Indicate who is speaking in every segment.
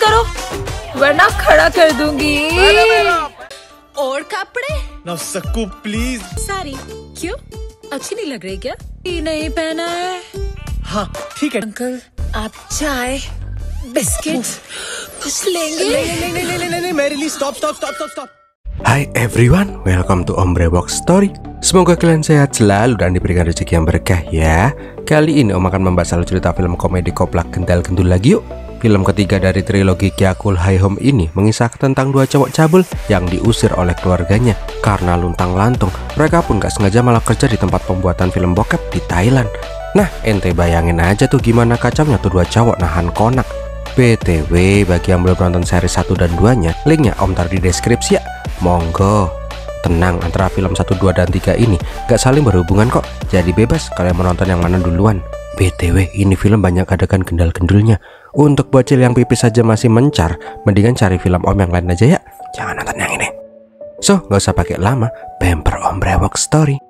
Speaker 1: करो वरना खड़ा कर दूंगी।
Speaker 2: और कपड़े
Speaker 3: ना सक्कू प्लीज।
Speaker 1: सारी क्यों अच्छी नहीं लग रही क्या? नहीं पहना है।
Speaker 3: हाँ ठीक है
Speaker 1: अंकल आप चाय बिस्किट कुछ लेंगे?
Speaker 3: नहीं मेरे लिए stop.
Speaker 4: Hai everyone, welcome to Ombre Box Story. Semoga kalian sehat selalu dan diberikan rezeki yang berkah ya. Kali ini Om akan membahas alur cerita film komedi koplak gental-gendul lagi yuk. Film ketiga dari trilogi Kyakul Hai Home ini mengisahkan tentang dua cowok cabul yang diusir oleh keluarganya karena luntang-lantung. Mereka pun gak sengaja malah kerja di tempat pembuatan film bokep di Thailand. Nah, ente bayangin aja tuh gimana kacamnya tuh dua cowok nahan konak. BTW, bagi yang belum nonton seri 1 dan 2-nya, linknya Om taruh di deskripsi ya. Monggo. Tenang, antara film 1, 2, dan 3 ini gak saling berhubungan kok. Jadi bebas kalian menonton yang mana duluan. BTW, ini film banyak adegan gendal-gendulnya. Untuk bocil yang pipis saja masih mencar, mendingan cari film Om yang lain aja ya. Jangan nonton yang ini. So, gak usah pakai lama, bumper Ombre Box Story.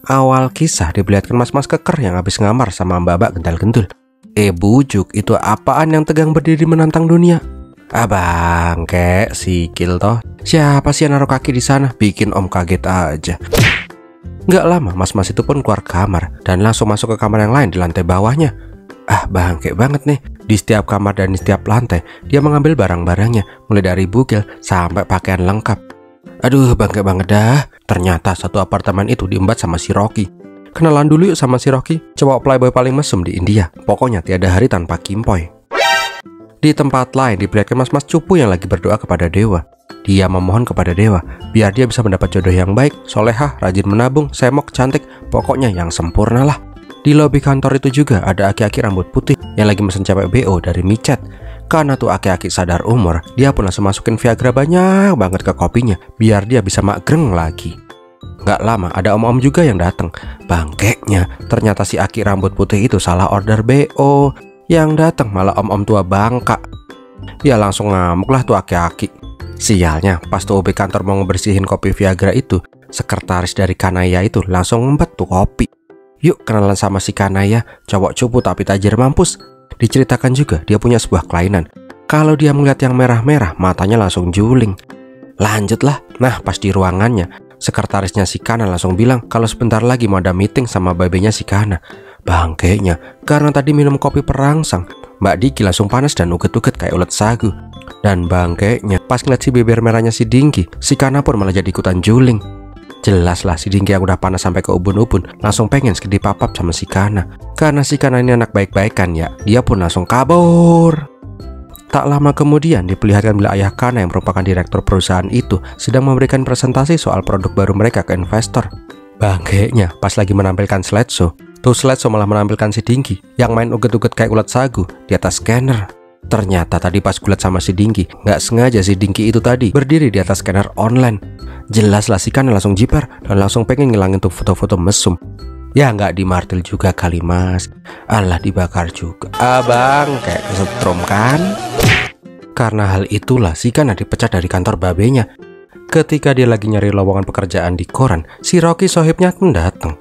Speaker 4: Awal kisah diperlihatkan mas-mas keker yang habis ngamar sama mbak-mbak gental-gendul. Bujuk, itu apaan yang tegang berdiri menantang dunia? Abang, kek sikil toh. Siapa sih yang naruh kaki di sana? Bikin Om kaget aja. Gak lama, mas-mas itu pun keluar kamar dan langsung masuk ke kamar yang lain di lantai bawahnya. Bangke banget nih. Di setiap kamar dan di setiap lantai, dia mengambil barang-barangnya, mulai dari bugil sampai pakaian lengkap. Aduh, bangke banget dah. Ternyata satu apartemen itu diembat sama si Rocky. Kenalan dulu yuk sama si Rocky, cowok playboy paling mesum di India. Pokoknya tiada hari tanpa kimpoy. Di tempat lain diperlihatkan mas-mas cupu yang lagi berdoa kepada dewa. Dia memohon kepada dewa biar dia bisa mendapat jodoh yang baik, solehah, rajin menabung, semok, cantik, pokoknya yang sempurna lah. Di lobi kantor itu juga ada aki-aki rambut putih yang lagi mesen cewek BO dari micet. Karena tuh aki-aki sadar umur, dia pun langsung masukin Viagra banyak banget ke kopinya biar dia bisa magreng lagi. Gak lama ada om-om juga yang datang. Bangkeknya, ternyata si aki rambut putih itu salah order BO. Yang datang malah om-om tua bangka. Ya langsung ngamuk lah tuh aki-aki. Sialnya, pas tuh OB kantor mau ngebersihin kopi Viagra itu, sekretaris dari Kanaya itu langsung ngempet tuh kopi. Yuk kenalan sama si Kanaya, cowok cupu tapi tajir mampus. Diceritakan juga dia punya sebuah kelainan. Kalau dia melihat yang merah-merah, matanya langsung juling. Lanjutlah, nah pas di ruangannya, sekretarisnya si Kana langsung bilang kalau sebentar lagi mau ada meeting sama babenya si Kana. Bangkainya, karena tadi minum kopi perangsang, Mbak Diki langsung panas dan uget-uget kayak ulet sagu. Dan bangkainya, pas ngeliat si bibir merahnya si Dingki, si Kana pun malah jadi ikutan juling. Jelas lah si Dingki yang udah panas sampai ke ubun-ubun langsung pengen kedipapap sama si Kana. Karena si Kana ini anak baik-baikan ya, dia pun langsung kabur. Tak lama kemudian diperlihatkan bila ayah Kana yang merupakan direktur perusahaan itu sedang memberikan presentasi soal produk baru mereka ke investor. Bangkeknya, pas lagi menampilkan slideshow, tuh slideshow malah menampilkan si Dingki yang main uget-uget kayak ulat sagu di atas scanner. Ternyata tadi pas gulat sama si Dingki, nggak sengaja si Dingki itu tadi berdiri di atas scanner online. Jelas lah si Kana langsung jiper dan langsung pengen ngilangin tuh foto-foto mesum. Ya nggak dimartil juga kali mas. Alah dibakar juga. Abang kayak kesetrum kan. Karena hal itulah si Kana dipecat dari kantor babenya. Ketika dia lagi nyari lowongan pekerjaan di koran, si Rocky sohibnya pun datang.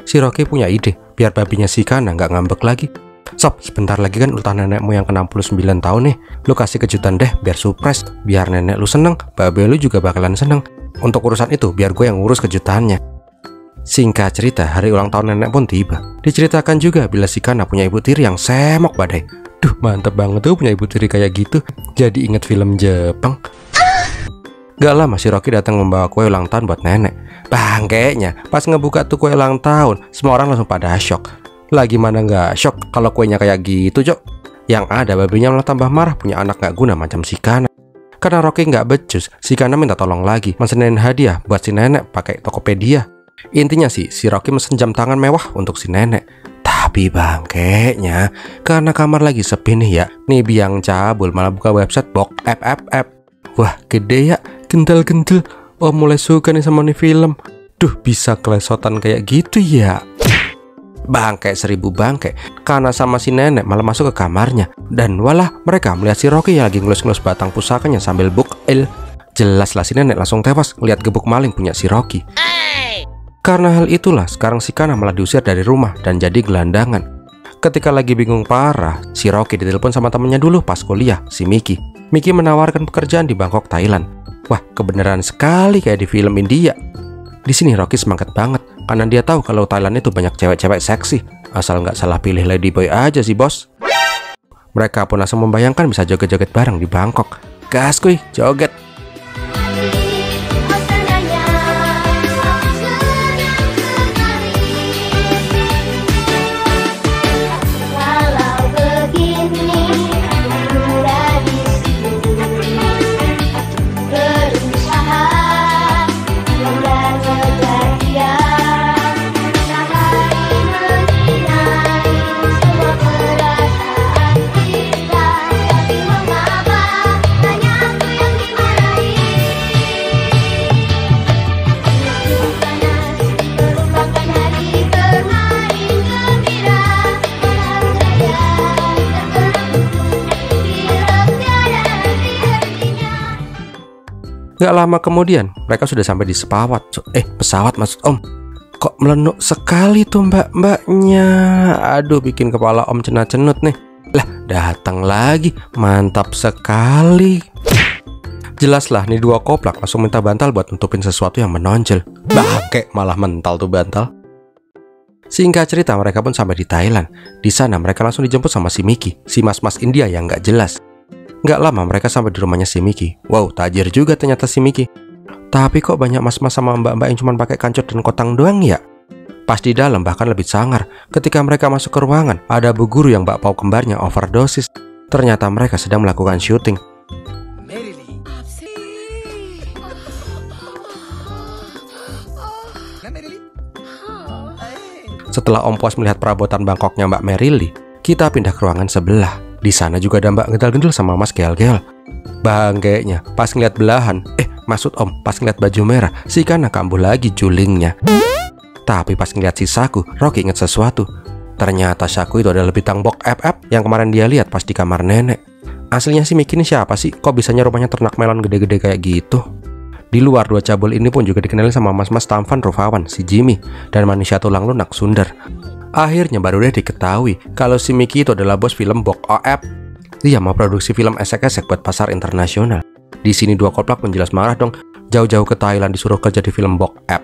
Speaker 4: Si Rocky punya ide biar babinya si Kana nggak ngambek lagi. Sob, sebentar lagi kan ulang nenekmu yang ke-69 tahun nih. Lu kasih kejutan deh biar surprise. Biar nenek lu seneng, babe lu juga bakalan seneng. Untuk urusan itu biar gue yang ngurus kejutannya. Singkat cerita, hari ulang tahun nenek pun tiba. Diceritakan juga bila si Kana punya ibu tiri yang semok badai. Duh, mantep banget tuh punya ibu tiri kayak gitu. Jadi inget film Jepang. Gak lama si Rocky datang membawa kue ulang tahun buat nenek. Bangkeknya, pas ngebuka tuh kue ulang tahun, semua orang langsung pada shock. Lagi mana nggak shock kalau kuenya kayak gitu, Jok. Yang ada babinya malah tambah marah punya anak nggak guna macam si Kana. Karena Rocky nggak becus, si Kana minta tolong lagi mesenin hadiah buat si nenek pakai Tokopedia. Intinya sih, si Rocky mesen jam tangan mewah untuk si nenek. Tapi bangkeknya, karena kamar lagi sepi nih ya, nih biang cabul malah buka website bok app. Wah gede ya, gental-gental. Oh mulai suka nih sama nih film. Duh bisa kelesotan kayak gitu ya. Bangke 1000 bangke. Kana sama si nenek malah masuk ke kamarnya. Dan walah, mereka melihat si Rocky yang lagi ngelus-ngelus batang pusakanya sambil bukil. Jelaslah si nenek langsung tewas ngeliat gebuk maling punya si Rocky. Karena hal itulah sekarang si Kana malah diusir dari rumah dan jadi gelandangan. Ketika lagi bingung parah, si Rocky ditelepon sama temennya dulu pas kuliah, si Mickey. Mickey menawarkan pekerjaan di Bangkok, Thailand. Wah, kebenaran sekali kayak di film India. Di sini Rocky semangat banget karena dia tahu kalau Thailand itu banyak cewek-cewek seksi. Asal nggak salah pilih ladyboy aja sih bos. Mereka pun langsung membayangkan bisa joget-joget bareng di Bangkok. Gas kuy, joget. Gak lama kemudian, mereka sudah sampai di pesawat maksud om. Kok melenuk sekali tuh mbak-mbaknya. Aduh, bikin kepala om cenut-cenut nih. Lah, datang lagi, mantap sekali. Jelaslah nih dua koplak langsung minta bantal buat nutupin sesuatu yang menonjol. Bangke, malah mental tuh bantal. Singkat cerita, mereka pun sampai di Thailand. Di sana mereka langsung dijemput sama si Mickey, si mas-mas India yang gak jelas. Gak lama mereka sampai di rumahnya si Mickey. Wow, tajir juga ternyata si Mickey. Tapi kok banyak mas-mas sama mbak-mbak yang cuma pakai kancot dan kotang doang ya? Pas di dalam bahkan lebih sangar. Ketika mereka masuk ke ruangan, ada bu guru yang bak pau kembarnya overdosis. Ternyata mereka sedang melakukan syuting. Setelah om puas melihat perabotan Bangkoknya Mbak Merily, kita pindah ke ruangan sebelah. Di sana juga ada Mbak gendal-gendul sama Mas gel-gel. Bangkainya, pas ngeliat belahan, maksud om, pas ngeliat baju merah, si Kana kambuh lagi julingnya. Tapi pas ngeliat si Saku, Rocky inget sesuatu. Ternyata Saku itu adalah bintang bok FF yang kemarin dia lihat pas di kamar nenek. Aslinya si Mickey ini siapa sih? Kok bisanya rumahnya ternak melon gede-gede kayak gitu? Di luar, dua cabul ini pun juga dikenalin sama mas-mas tampan rupawan, si Jimmy, dan manusia tulang lunak Sundar. Akhirnya baru deh diketahui kalau si Mickey itu adalah bos film Bok OF. Dia mau produksi film esek-esek buat pasar internasional. Di sini dua koplak pun jelas marah dong, jauh-jauh ke Thailand disuruh kerja di film Bok OF.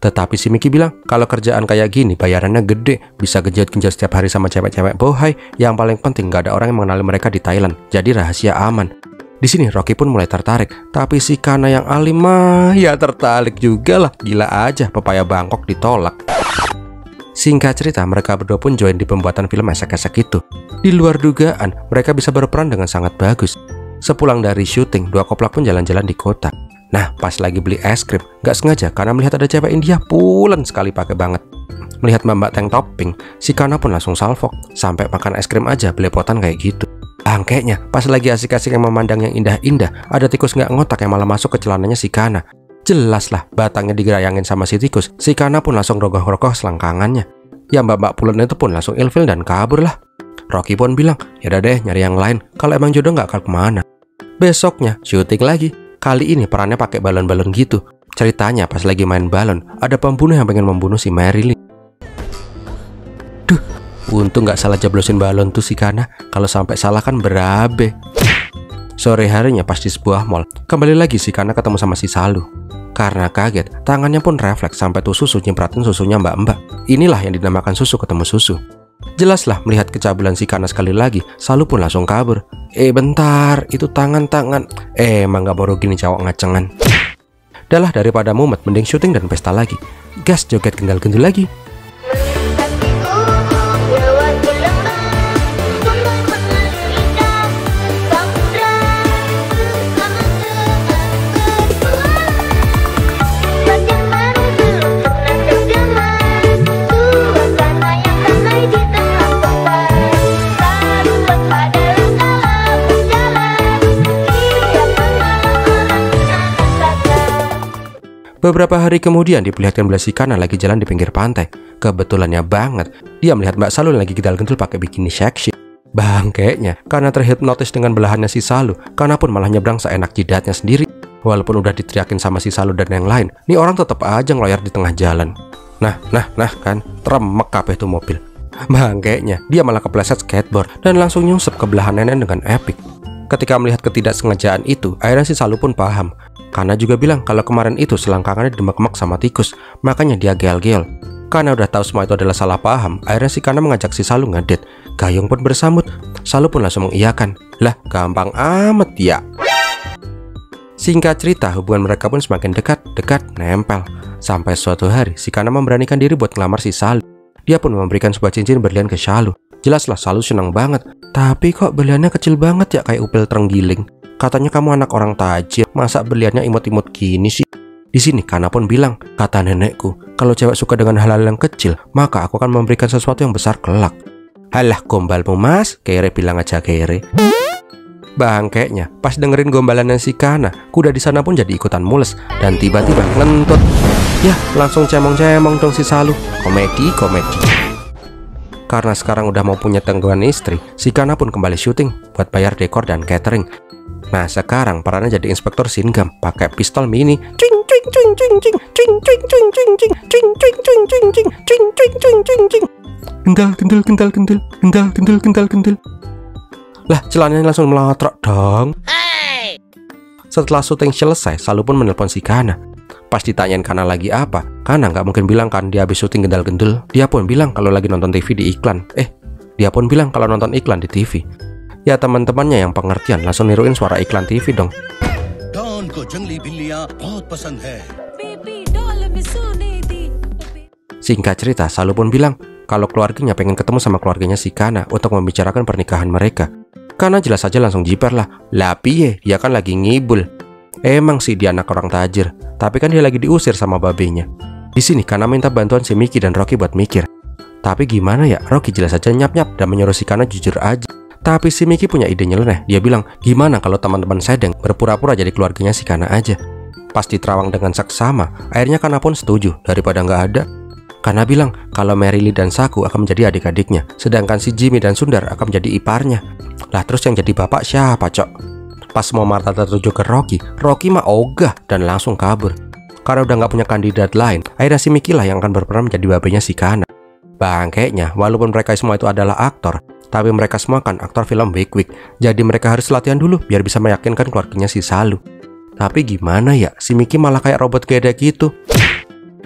Speaker 4: Tetapi si Mickey bilang kalau kerjaan kayak gini bayarannya gede, bisa genjot-genjot setiap hari sama cewek-cewek bohai. Yang paling penting gak ada orang yang mengenali mereka di Thailand, jadi rahasia aman. Di sini Rocky pun mulai tertarik, tapi si Kana yang alim mah ya tertarik juga lah. Gila aja, pepaya Bangkok ditolak. Singkat cerita, mereka berdua pun join di pembuatan film esek-esek itu. Di luar dugaan, mereka bisa berperan dengan sangat bagus. Sepulang dari syuting, dua koplak pun jalan-jalan di kota. Nah, pas lagi beli es krim, gak sengaja karena melihat ada cewek India pulen sekali pakai banget. Melihat mbak-mbak tank top pink, si Kana pun langsung salfok. Sampai makan es krim aja belepotan kayak gitu. Bangkainya, pas lagi asik-asik yang memandang yang indah-indah, ada tikus gak ngotak yang malah masuk ke celananya si Kana. Jelas lah, batangnya digerayangin sama si tikus. Si Kana pun langsung rogoh-rogoh selangkangannya. Ya mbak-mbak pulen itu pun langsung ilfil dan kabur lah. Rocky pun bilang, yaudah deh nyari yang lain, kalau emang jodoh gak akan kemana. Besoknya syuting lagi. Kali ini perannya pakai balon-balon gitu. Ceritanya pas lagi main balon, ada pembunuh yang pengen membunuh si Merily. Duh, untung gak salah jablosin balon tuh si Kana. Kalau sampai salah kan berabe. Sore harinya pas di sebuah mall, kembali lagi si Kana ketemu sama si Salu. Karena kaget, tangannya pun refleks sampai tuh susu nyempratin susunya mbak-mbak. Inilah yang dinamakan susu ketemu susu. Jelaslah melihat kecabulan si Kana sekali lagi, Salu pun langsung kabur. Bentar, itu tangan-tangan. Emang gak mau rugi nih cowok ngacengan. Dahlah daripada mumet, mending syuting dan pesta lagi. Gas joget gendal-gendul lagi. Beberapa hari kemudian diperlihatkan bila si Kana lagi jalan di pinggir pantai. Kebetulannya banget, dia melihat Mbak Salu lagi gedal-gedul pakai bikini seksi. Bangkeknya, karena terhipnotis dengan belahannya si Salu, Kana pun malah nyebrang seenak jidatnya sendiri. Walaupun udah diteriakin sama si Salu dan yang lain, nih orang tetap aja ngeloyor di tengah jalan. Nah kan, tremek kabeh tuh mobil. Bangkeknya, dia malah kepleset skateboard dan langsung nyusup ke belahan nenek dengan epic. Ketika melihat ketidaksengajaan itu, akhirnya si Salu pun paham. Kana juga bilang kalau kemarin itu selangkangannya demek-mek sama tikus, makanya dia gel-gel. Karena udah tahu semua itu adalah salah paham, akhirnya si Kana mengajak si Salu ngedate. Gayung pun bersambut, Salu pun langsung mengiyakan. Lah, gampang amat ya. Singkat cerita, hubungan mereka pun semakin dekat, nempel. Sampai suatu hari, si Kana memberanikan diri buat ngelamar si Salu. Dia pun memberikan sebuah cincin berlian ke Salu. Jelaslah Salu senang banget. Tapi kok berliannya kecil banget ya, kayak upil terenggiling. Katanya kamu anak orang tajir, masa berliannya imut-imut gini sih? Di sini Kana pun bilang, kata nenekku, kalau cewek suka dengan hal-hal yang kecil, maka aku akan memberikan sesuatu yang besar kelak. Halah gombalmu mas, kere bilang aja kere. Bangkeknya, pas dengerin gombalannya si Kana, kuda di sana pun jadi ikutan mules dan tiba-tiba ngentut. Ya, langsung cemong-cemong dong si Salu. Komedi. Karena sekarang udah mau punya tanggungan istri, si Kana pun kembali syuting buat bayar dekor dan catering. Nah, sekarang perannya jadi inspektur Singam pakai pistol mini. Gendal. Lah, celananya langsung melotrok dong. Setelah syuting selesai, Salu pun menelpon si Kana. Pas ditanyain Kana lagi apa, Kana nggak mungkin bilang kan dia habis syuting gendal-gendul. Dia pun bilang kalau lagi nonton TV di iklan. Dia pun bilang kalau nonton iklan di TV. Ya teman-temannya yang pengertian langsung niruin suara iklan TV dong. Singkat cerita, Salu pun bilang kalau keluarganya pengen ketemu sama keluarganya si Kana untuk membicarakan pernikahan mereka. Kana jelas saja langsung jiper lah. Lah piye, dia kan lagi ngibul. Emang sih dia anak orang tajir, tapi kan dia lagi diusir sama babenya. Di sini Kana minta bantuan si Miki dan Rocky buat mikir. Tapi gimana ya, Rocky jelas saja nyap-nyap dan menyuruh si Kana jujur aja. Tapi si Miki punya ide nyeleneh. Dia bilang, gimana kalau teman-teman Sedeng berpura-pura jadi keluarganya si Kana aja. Pas diterawang dengan saksama, akhirnya Kana pun setuju daripada nggak ada. Kana bilang kalau Merily dan Saku akan menjadi adik-adiknya, sedangkan si Jimmy dan Sundar akan menjadi iparnya. Lah terus yang jadi bapak siapa, cok? Pas mau Martha tertuju ke Rocky mah ogah dan langsung kabur. Karena udah nggak punya kandidat lain, akhirnya si Miki lah yang akan berperan menjadi babenya si Kana. Bangkeknya, walaupun mereka semua itu adalah aktor, tapi mereka semua kan aktor film Wig-Wig. Jadi mereka harus latihan dulu biar bisa meyakinkan keluarganya si Salu. Tapi gimana ya, si Miki malah kayak robot gedek gitu.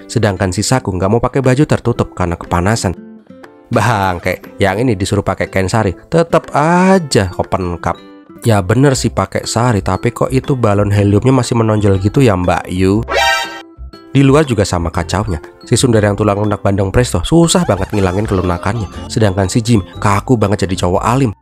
Speaker 4: Sedangkan si Saku nggak mau pakai baju tertutup karena kepanasan. Bangke, yang ini disuruh pakai kain sari, tetap aja open cup. Ya bener sih pakai sari, tapi kok itu balon heliumnya masih menonjol gitu ya Mbak Yu. Di luar juga sama kacaunya. Si Sundar yang tulang lunak Bandung Presto susah banget ngilangin kelunakannya. Sedangkan si Jim kaku banget jadi cowok alim.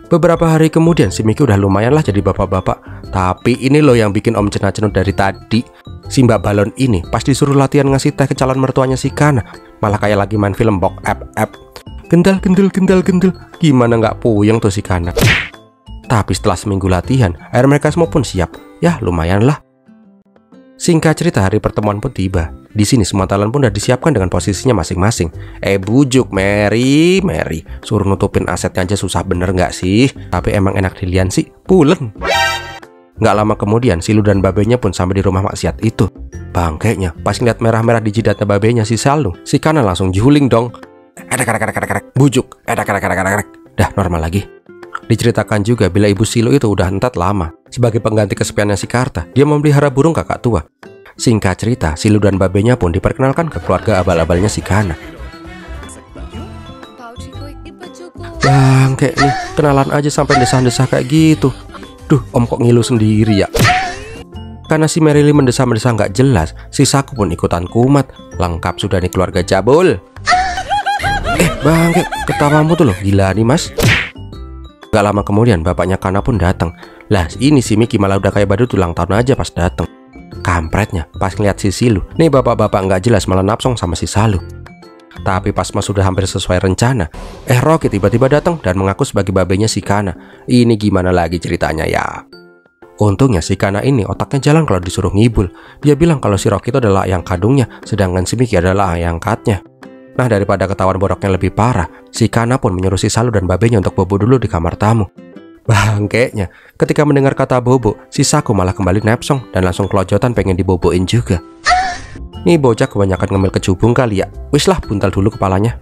Speaker 4: Beberapa hari kemudian si Miki udah lumayan lah jadi bapak-bapak. Tapi ini loh yang bikin Om cenut-cenut dari tadi. Si Mbak Balon ini pas disuruh latihan ngasih teh ke calon mertuanya si Kana, malah kayak lagi main film bok app. Gendal. Gimana nggak puyeng tuh si Kana. Tapi setelah seminggu latihan, akhirnya mereka semua pun siap. Ya lumayan lah. Singkat cerita, hari pertemuan pun tiba. Di sini semua talent pun udah disiapkan dengan posisinya masing-masing. Bujuk Mary, suruh nutupin asetnya aja susah bener nggak sih? Tapi emang enak dilian sih, pulen. Nggak lama kemudian, Silu dan babenya pun sampai di rumah maksiat itu. Bangkeknya, pas ngeliat merah-merah di jidatnya babenya si Salu, si Kana langsung juling dong. Bujuk, dah normal lagi. Diceritakan juga bila ibu Silu itu udah entat lama. Sebagai pengganti kesepiannya si Karta, dia memelihara burung kakak tua. Singkat cerita, Silu dan babenya pun diperkenalkan ke keluarga abal-abalnya si Kana. Bangke nih, kenalan aja sampai desah-desah kayak gitu. Duh, Om kok ngilu sendiri ya? Karena si Merily mendesah-mendesah nggak jelas, si Saku pun ikutan kumat. Lengkap sudah nih keluarga cabul. Bangke, ketawamu tuh loh, gila nih mas. Gak lama kemudian bapaknya Kana pun datang. Lah ini si Miki malah udah kayak badut ulang tahun aja pas datang. Kampretnya, pas ngeliat si Silu, nih bapak-bapak nggak jelas malah napsong sama si Salu. Tapi pas mas sudah hampir sesuai rencana, Rocky tiba-tiba datang dan mengaku sebagai babenya si Kana. Ini gimana lagi ceritanya ya? Untungnya si Kana ini otaknya jalan kalau disuruh ngibul. Dia bilang kalau si Rocky itu adalah ayang kandungnya, sedangkan si Miki adalah ayang angkatnya. Nah, daripada ketahuan bodohnya lebih parah, si Kana pun menyuruh si Salu dan babenya untuk bobo dulu di kamar tamu. Bangkeknya, ketika mendengar kata bobo, si Saku malah kembali nepsong dan langsung kelojotan pengen diboboin juga. Nih bocah kebanyakan ngemil kecubung kali ya. Wis lah, buntal dulu kepalanya.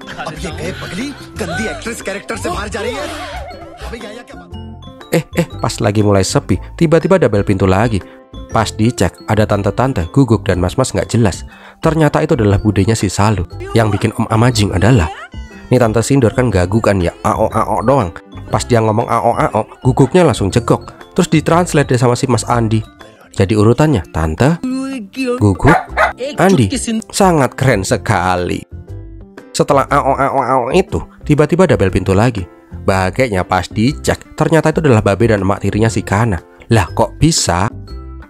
Speaker 4: Pas lagi mulai sepi, tiba-tiba ada bel pintu lagi. Pas dicek, ada tante-tante, guguk, dan mas-mas nggak jelas. Ternyata itu adalah budenya si Salu. Yang bikin Om Amajing adalah, nih tante Sindur kan gagu kan ya, ao doang. Pas dia ngomong ao, guguknya langsung jegok. Terus ditranslate deh sama si Mas Andi. Jadi urutannya, tante, guguk, Andi. Sangat keren sekali. Setelah ao itu, tiba-tiba ada bel pintu lagi. Bagainya pas dicek, ternyata itu adalah babe dan emak tirinya si Kana. Lah kok bisa?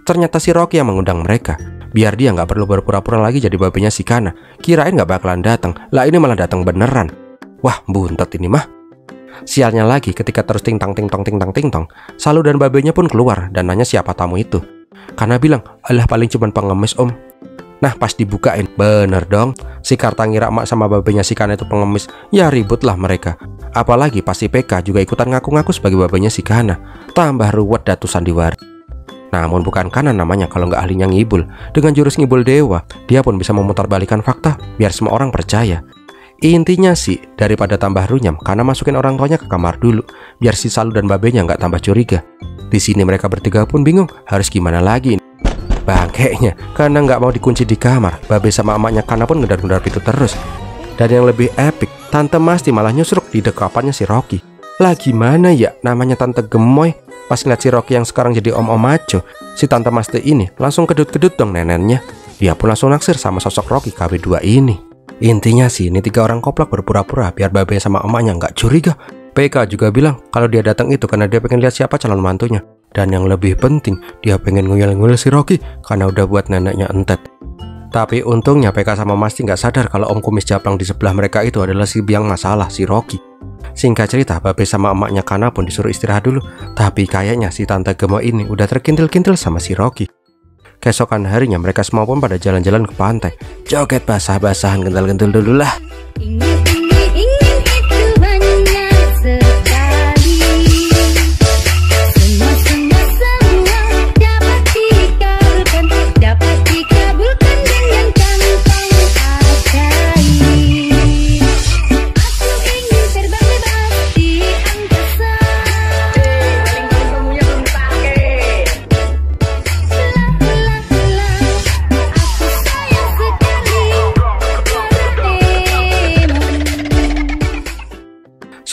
Speaker 4: Ternyata si Rocky yang mengundang mereka. Biar dia nggak perlu berpura-pura lagi jadi babenya si Kana. Kirain nggak bakalan datang, lah ini malah datang beneran. Wah, buntet ini mah. Sialnya lagi, ketika terus ting tang, Salu dan babenya pun keluar dan nanya siapa tamu itu. Kana bilang, alah paling cuman pengemis om. Nah, pas dibukain, bener dong. Si Karta ngira emak sama babenya si Kana itu pengemis. Ya ribut lah mereka. Apalagi pas si PK juga ikutan ngaku-ngaku sebagai babenya si Kana. Tambah ruwet datu sandiwara. Namun bukan Kana namanya kalau nggak ahlinya ngibul. Dengan jurus ngibul dewa, dia pun bisa memutarbalikkan fakta biar semua orang percaya. Intinya sih, daripada tambah runyam, Kana masukin orang tuanya ke kamar dulu, biar si Salu dan babenya nggak tambah curiga. Di sini mereka bertiga pun bingung harus gimana lagi. Bangkeknya, Kana nggak mau dikunci di kamar. Babe sama emaknya Kana pun ngedar-ngedar pintu terus. Dan yang lebih epic, Tante Masti malah nyusruk di dekapannya si Rocky. Lah gimana ya, namanya Tante Gemoy. Pas ngeliat si Rocky yang sekarang jadi om maco, si Tante Masti ini langsung kedut-kedut dong nenennya. Dia pun langsung naksir sama sosok Rocky KB2 ini. Intinya sih, ini 3 orang koplak berpura-pura biar babe sama emaknya nggak curiga. PK juga bilang kalau dia datang itu karena dia pengen lihat siapa calon mantunya. Dan yang lebih penting, dia pengen nguyel-nguyel si Rocky karena udah buat neneknya entet. Tapi untungnya PK sama Masti nggak sadar kalau om kumis japlang di sebelah mereka itu adalah si biang masalah, si Rocky. Singkat cerita, babe sama emaknya Kana pun disuruh istirahat dulu. Tapi kayaknya si Tante Gemo ini udah terkintil-kintil sama si Rocky. Keesokan harinya mereka semua pun pada jalan-jalan ke pantai. Joget basah-basahan, gental-gentul dulu lah.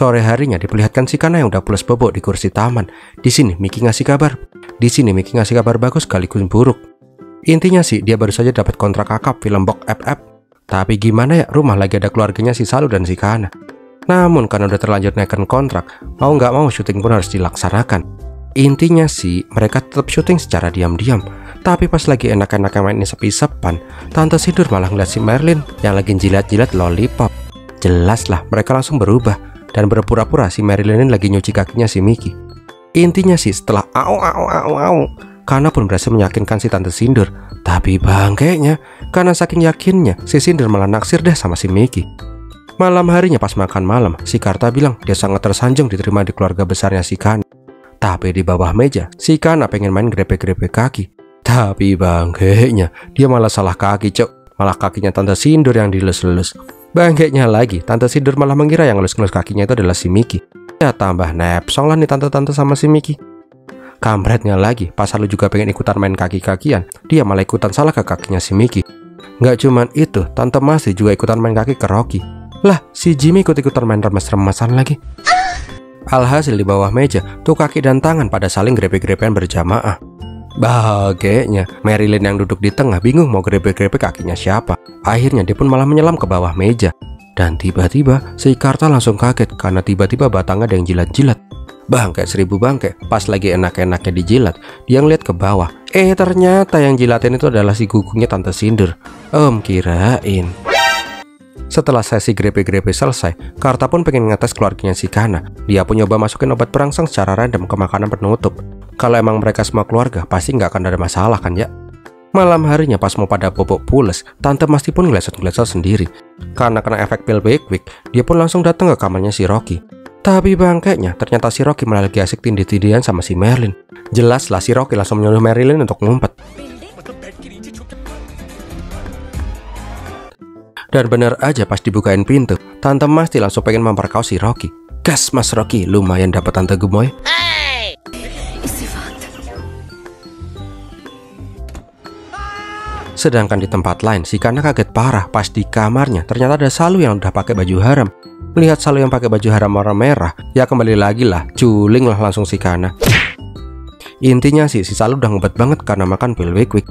Speaker 4: Sore harinya diperlihatkan si Kana yang udah pulas bobo di kursi taman. Di sini Miki ngasih kabar. Di sini Miki ngasih kabar bagus sekaligus buruk. Intinya sih dia baru saja dapat kontrak akap film box FF. Tapi gimana ya, rumah lagi ada keluarganya si Salu dan si Kana. Namun karena udah terlanjur naikkan kontrak, mau nggak mau syuting pun harus dilaksanakan. Intinya sih mereka tetap syuting secara diam-diam. Tapi pas lagi enak-enaknya main sepi-sepan, Tante Sindur malah ngeliat si Merlin yang lagi jilat-jilat lollipop. Jelas lah mereka langsung berubah dan berpura-pura si Marilyn lagi nyuci kakinya si Miki. Intinya sih setelah au, Kana pun berhasil meyakinkan si Tante Sindur. Tapi bangkainya, karena saking yakinnya si Sindur malah naksir deh sama si Miki. Malam harinya pas makan malam, si Karta bilang dia sangat tersanjung diterima di keluarga besarnya si Kana. Tapi di bawah meja, si Kana pengen main grepe-grepe kaki. Tapi bangkainya, dia malah salah kaki cok. Malah kakinya Tante Sindur yang dilus-lus. Bangkeknya lagi, Tante Sindur malah mengira yang ngelus-ngelus kakinya itu adalah si Miki. Ya tambah nepsong lah nih tante-tante sama si Miki. Kampretnya lagi, pas Salu juga pengen ikutan main kaki-kakian, dia malah ikutan salah ke kakinya si Miki. Nggak cuman itu, Tante Masti juga ikutan main kaki ke Rocky. Lah, si Jimmy ikut-ikutan main remes-remesan lagi. Alhasil di bawah meja, tuh kaki dan tangan pada saling grepe-grepean berjamaah. Bahagianya, Marilyn yang duduk di tengah bingung mau grepe-grepe kakinya siapa. Akhirnya dia pun malah menyelam ke bawah meja. Dan tiba-tiba si Karta langsung kaget karena tiba-tiba batangnya ada yang jilat-jilat. Bangke 1000 bangke, pas lagi enak-enaknya dijilat, dia ngeliat ke bawah. Ternyata yang jilatin itu adalah si gugungnya Tante Sindur. Om kirain. Setelah sesi grepe-grepe selesai, Karta pun pengen ngetes keluarganya si Kana. Dia pun nyoba masukin obat perangsang secara random ke makanan penutup. Kalau emang mereka semua keluarga, pasti nggak akan ada masalah kan ya. Malam harinya pas mau pada bobok pules, Tante Masti pun ngeleset-ngeleset sendiri. Karena kena efek pil Wakewake, dia pun langsung datang ke kamarnya si Rocky. Tapi bangkainya, ternyata si Rocky malah lagi asik tindih-tindihan sama si Merlin. Jelaslah si Rocky langsung menyuruh Merlin untuk ngumpet. Dan bener aja pas dibukain pintu, Tante Masti langsung pengen memperkaos si Rocky. Gas Mas Rocky, lumayan dapat Tante Gemoy. Sedangkan di tempat lain, si Kana kaget parah pas di kamarnya ternyata ada Salu yang udah pakai baju haram. Melihat Salu yang pakai baju haram warna merah, ya kembali lagi lah, culing lah langsung si Kana. Intinya sih, si Salu udah ngebet banget karena makan pil Wakewake.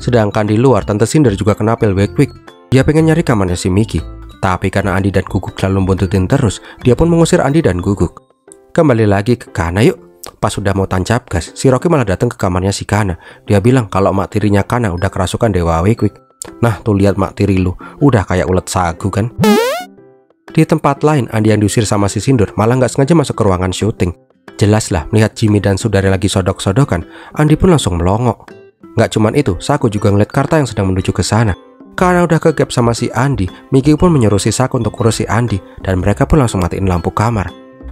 Speaker 4: Sedangkan di luar, Tante Cinder juga kena pil Wakewake. Dia pengen nyari kamarnya si Mickey. Tapi karena Andi dan Guguk selalu buntutin terus, dia pun mengusir Andi dan Guguk. Kembali lagi ke Kana yuk. Pas sudah mau tancap gas, si Rocky malah datang ke kamarnya si Kana. Dia bilang kalau mak tirinya Kana udah kerasukan Dewa Wakewake. Nah tuh lihat mak tiri lu, udah kayak ulet sagu kan. Di tempat lain, Andi yang diusir sama si Sindur malah nggak sengaja masuk ke ruangan syuting. Jelas lah, melihat Jimmy dan Sudari lagi sodok-sodokan, Andi pun langsung melongok. Nggak cuman itu, Saku juga ngeliat Karta yang sedang menuju ke sana. Karena udah kegap sama si Andi, Mickey pun menyuruh si Saku untuk urus si Andi, dan mereka pun langsung matiin lampu kamar.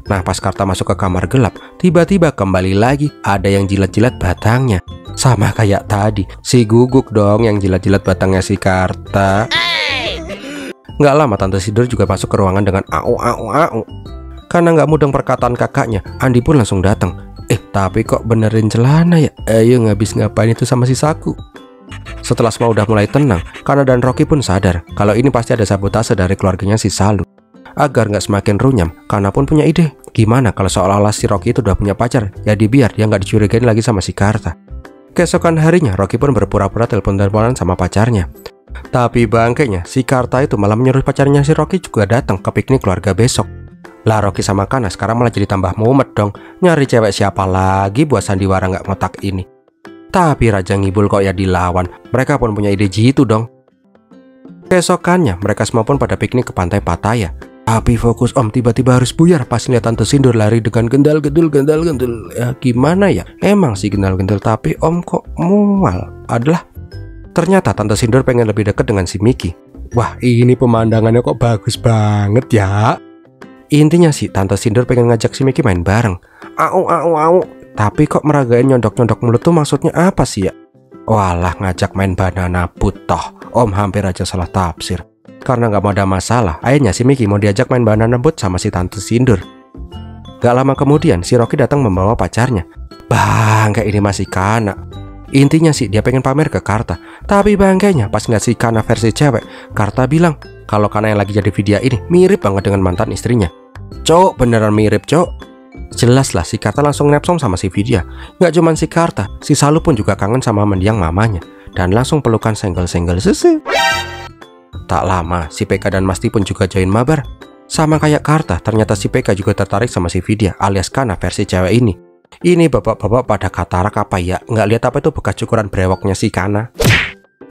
Speaker 4: Nah pas Karta masuk ke kamar gelap, tiba-tiba kembali lagi ada yang jilat-jilat batangnya. Sama kayak tadi, si Guguk dong yang jilat-jilat batangnya si Karta. Nggak lama Tante Cinder juga masuk ke ruangan dengan au. Karena nggak mudeng perkataan kakaknya, Andi pun langsung datang. Tapi kok benerin celana ya? Ayo ngabis ngapain itu sama si Saku? Setelah semua udah mulai tenang, Kana dan Rocky pun sadar kalau ini pasti ada sabotase dari keluarganya si Salu. Agar nggak semakin runyam, Kana pun punya ide. Gimana kalau seolah-olah si Rocky itu udah punya pacar? Jadi biar dia nggak dicurigain lagi sama si Karta. Keesokan harinya, Rocky pun berpura-pura telepon-teleponan sama pacarnya. Tapi bangkainya, si Karta itu malah menyuruh pacarnya si Rocky juga datang ke piknik keluarga besok. Lah Rocky sama Kana sekarang malah jadi tambah mumet dong. Nyari cewek siapa lagi buat sandiwara nggak ngotak ini. Tapi Raja Ngibul kok ya dilawan. Mereka pun punya ide jitu dong. Keesokannya, mereka semua pun pada piknik ke pantai Pattaya. Tapi fokus om tiba-tiba harus buyar pas lihat Tante Sindur lari dengan gendal-gendul. Ya gimana ya? Emang sih gendal-gendul, tapi om kok mual. Adalah ternyata Tante Sindur pengen lebih dekat dengan si Mickey. Wah ini pemandangannya kok bagus banget ya. Intinya sih Tante Sindur pengen ngajak si Mickey main bareng. Au. Tapi kok meragain nyondok-nyondok mulut tuh maksudnya apa sih ya? Walah ngajak main banana boat toh. Om hampir aja salah tafsir. Karena nggak mau ada masalah, akhirnya si Mickey mau diajak main banana boat sama si Tante Sindur. Gak lama kemudian si Rocky datang membawa pacarnya. Bangke ini masih Kana. Intinya sih dia pengen pamer ke Karta. Tapi bangkainya pas ngeliat si Kana versi cewek, Karta bilang kalau Kana yang lagi jadi video ini mirip banget dengan mantan istrinya. Cok beneran mirip cok. Jelas lah si Karta langsung nepsom sama si Vidya. Nggak cuman si Karta, si Salu pun juga kangen sama mendiang mamanya. Dan langsung pelukan senggel-senggel susu. Tak lama, si PK dan Masti pun juga join mabar. Sama kayak Karta, ternyata si PK juga tertarik sama si Vidya alias Kana versi cewek ini. Ini bapak-bapak pada katarak apa ya? Nggak lihat apa itu bekas cukuran brewoknya si Kana.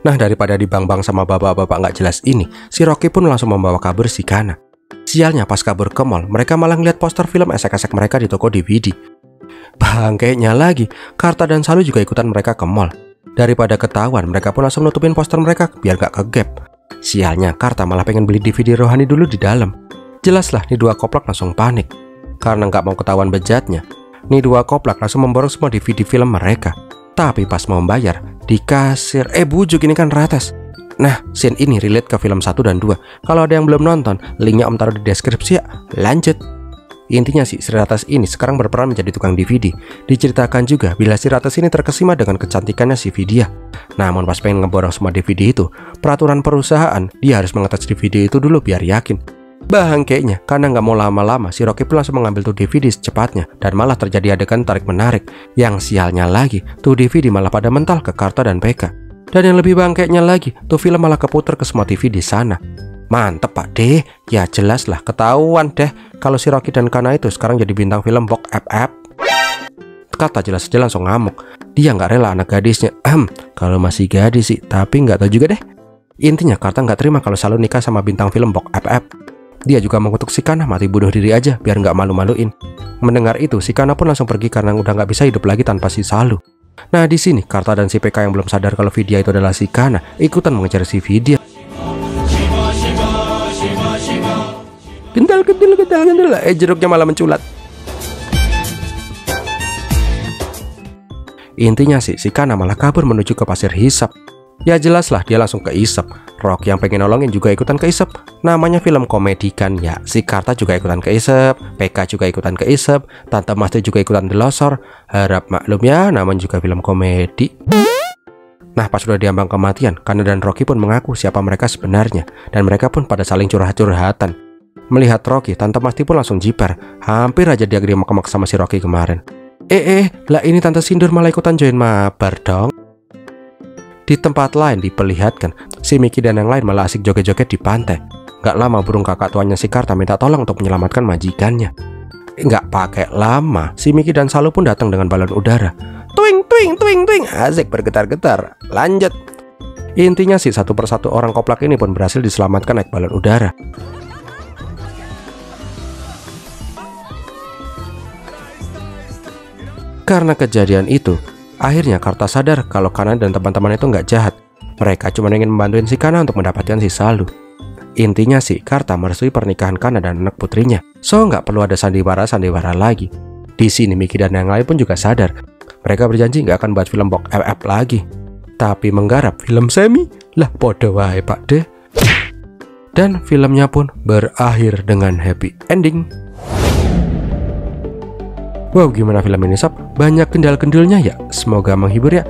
Speaker 4: Nah daripada dibang-bang sama bapak-bapak nggak jelas ini, si Rocky pun langsung membawa kabur si Kana. Sialnya pas kabur ke mall, mereka malah ngeliat poster film esek-esek mereka di toko DVD. Bangkainya lagi, Karta dan Salu juga ikutan mereka ke mall. Daripada ketahuan, mereka pun langsung nutupin poster mereka biar gak kegap. Sialnya, Karta malah pengen beli DVD rohani dulu di dalam. Jelaslah, nih dua koplak langsung panik. Karena gak mau ketahuan bejatnya, nih dua koplak langsung memborong semua DVD film mereka. Tapi pas mau bayar, di kasir, bujuk ini kan rates. Nah, scene ini relate ke film 1 dan 2. Kalau ada yang belum nonton, linknya om taruh di deskripsi ya. Lanjut. Intinya sih, Sri Ratas ini sekarang berperan menjadi tukang DVD. Diceritakan juga bila Sri Ratas ini terkesima dengan kecantikannya si Vidya. Namun pas pengen ngeborong semua DVD itu, peraturan perusahaan, dia harus mengetes DVD itu dulu biar yakin. Bangkainya, karena nggak mau lama-lama, si Rocky pun langsung mengambil tuh DVD secepatnya. Dan malah terjadi adegan tarik-menarik. Yang sialnya lagi, tuh DVD malah pada mental ke Karta dan PK. Dan yang lebih bangkainya lagi, tuh film malah keputar ke semua TV di sana. Mantep Pak D, ya jelas lah ketahuan deh kalau si Rocky dan Kana itu sekarang jadi bintang film Bok FF. Kata jelas aja langsung ngamuk. Dia nggak rela anak gadisnya. Kalau masih gadis sih, tapi nggak tahu juga deh. Intinya Karta nggak terima kalau Salu nikah sama bintang film Bok FF. Dia juga mengutuk si Kana mati bunuh diri aja biar nggak malu-maluin. Mendengar itu, si Kana pun langsung pergi karena udah nggak bisa hidup lagi tanpa si Salu. Nah di sini Karta dan si PK yang belum sadar kalau Vidya itu adalah si Kana ikutan mengejar si Vidya. Gendal, jeruknya malah menculat. Intinya sih, si Kana malah kabur menuju ke pasir hisap. Ya jelas lah dia langsung keisep. Rock yang pengen nolongin juga ikutan keisep. Namanya film komedi kan ya. Si Karta juga ikutan keisep, PK juga ikutan keisep, Tante Masti juga ikutan delosor. Harap maklum ya, namanya juga film komedi. Nah pas sudah diambang kematian, Kana dan Rocky pun mengaku siapa mereka sebenarnya. Dan mereka pun pada saling curhat-curhatan. Melihat Rocky, Tante Masti pun langsung jiper. Hampir aja dia gemak-gemak sama si Rocky kemarin. Lah ini Tante Sindur malah ikutan join mabar dong. Di tempat lain diperlihatkan, si Miki dan yang lain malah asik joget-joget di pantai. Gak lama burung kakak tuanya si Karta minta tolong untuk menyelamatkan majikannya. Gak pakai lama, si Miki dan Salu pun datang dengan balon udara. Twing, twing, twing, twing, asik bergetar-getar. Lanjut. Intinya sih satu persatu orang koplak ini pun berhasil diselamatkan naik balon udara. Karena kejadian itu, akhirnya Karta sadar kalau Kana dan teman-teman itu nggak jahat. Mereka cuma ingin membantuin si Kana untuk mendapatkan si Salu. Intinya sih, Karta merestui pernikahan Kana dan anak putrinya. So nggak perlu ada sandiwara-sandiwara lagi. Di sini Miki dan yang lain pun juga sadar. Mereka berjanji nggak akan buat film Bok FF lagi. Tapi menggarap film semi, lah podo wae Pak deh. Dan filmnya pun berakhir dengan happy ending. Wow, gimana film ini sob? Banyak kendal-kendulnya ya? Semoga menghibur ya.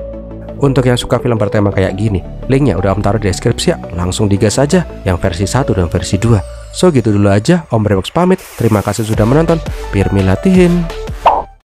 Speaker 4: Untuk yang suka film bertema kayak gini, linknya udah Om taruh di deskripsi ya. Langsung digas aja yang versi 1 dan versi 2. So gitu dulu aja, Om Brebox pamit. Terima kasih sudah menonton. Birmilatihin.